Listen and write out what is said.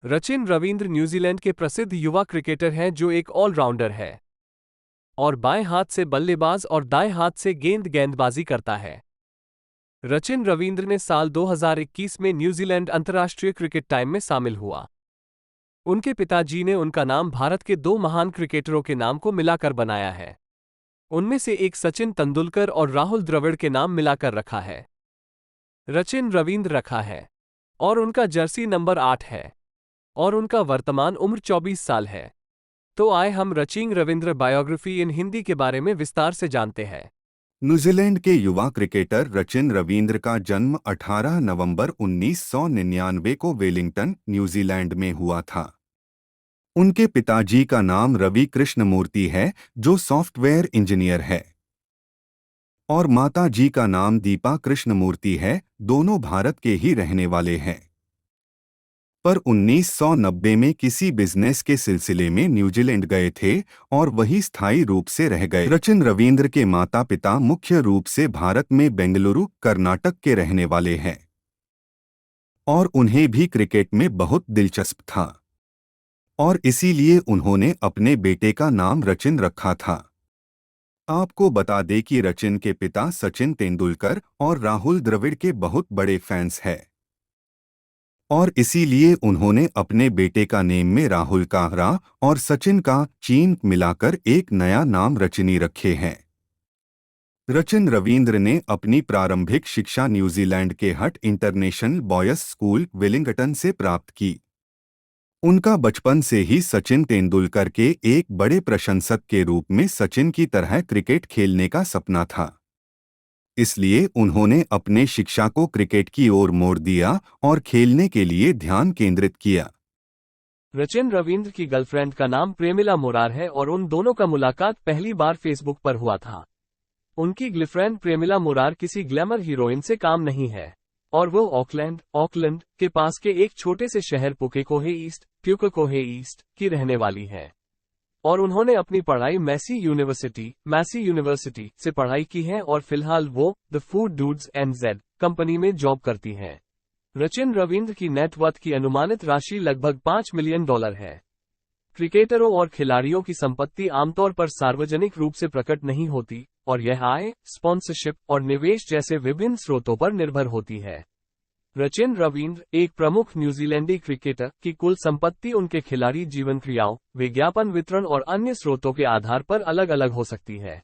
Rachin Ravindra New Zealand के प्रसिद्ध युवा क्रिकेटर हैं जो एक ऑलराउंडर है और बाएं हाथ से बल्लेबाज और दाएं हाथ से गेंदबाजी करता है। रचिन रवींद्र ने साल 2021 में न्यूजीलैंड अंतर्राष्ट्रीय क्रिकेट टीम में शामिल हुआ। उनके पिताजी ने उनका नाम भारत के दो महान क्रिकेटरों के नाम को मिलाकर बनाया है। उनमें से एक सचिन तेंदुलकर और राहुल द्रविड़ के नाम मिलाकर रखा है। रचिन रवींद्र रखा है और उनका जर्सी नंबर 8 है और उनका वर्तमान उम्र 24 साल है। तो आए हम रचिन रवींद्र बायोग्राफी इन हिंदी के बारे में विस्तार से जानते हैं। न्यूजीलैंड के युवा क्रिकेटर रचिन रवींद्र का जन्म 18 नवंबर 1999 को वेलिंगटन, न्यूजीलैंड में हुआ था। उनके पिताजी का नाम रवि कृष्णमूर्ति है, जो सॉफ्टवेयर इंजीनियर है, और माता जी का नाम दीपा कृष्णमूर्ति है, दोनों भारत के ही रहने वाले हैं, पर 1990 में किसी बिजनेस के सिलसिले में न्यूजीलैंड गए थे और वही स्थायी रूप से रह गए। रचिन रवींद्र के माता पिता मुख्य रूप से भारत में बेंगलुरु, कर्नाटक के रहने वाले हैं और उन्हें भी क्रिकेट में बहुत दिलचस्प था और इसीलिए उन्होंने अपने बेटे का नाम रचिन रखा था। आपको बता दें कि रचिन के पिता सचिन तेंदुलकर और राहुल द्रविड़ के बहुत बड़े फैंस हैं और इसीलिए उन्होंने अपने बेटे का नेम में राहुल का रा और सचिन का चीन मिलाकर एक नया नाम रचिनी रखे हैं। रचिन रवींद्र ने अपनी प्रारंभिक शिक्षा न्यूजीलैंड के हट इंटरनेशनल बॉयज स्कूल, वेलिंगटन से प्राप्त की। उनका बचपन से ही सचिन तेंदुलकर के एक बड़े प्रशंसक के रूप में सचिन की तरह क्रिकेट खेलने का सपना था, इसलिए उन्होंने अपने शिक्षा को क्रिकेट की ओर मोड़ दिया और खेलने के लिए ध्यान केंद्रित किया। रचिन रवींद्र की गर्लफ्रेंड का नाम प्रेमिला मोरार है और उन दोनों का मुलाकात पहली बार फेसबुक पर हुआ था। उनकी गर्लफ्रेंड प्रेमिला मोरार किसी ग्लैमर हीरोइन से काम नहीं है और वो ऑकलैंड के पास के एक छोटे से शहर प्यूकेकोहे ईस्ट की रहने वाली है और उन्होंने अपनी पढ़ाई मैसी यूनिवर्सिटी से पढ़ाई की है और फिलहाल वो the food dudes and Z company में जॉब करती हैं। रचिन रवींद्र की नेटवर्थ की अनुमानित राशि लगभग $5 मिलियन है। क्रिकेटरों और खिलाड़ियों की संपत्ति आमतौर पर सार्वजनिक रूप से प्रकट नहीं होती और यह आय, स्पॉन्सरशिप और निवेश जैसे विभिन्न स्रोतों पर निर्भर होती है। रचिन रवींद्र, एक प्रमुख न्यूजीलैंडी क्रिकेटर, की कुल संपत्ति उनके खिलाड़ी जीवन क्रियाओं, विज्ञापन वितरण और अन्य स्रोतों के आधार पर अलग अलग हो सकती है।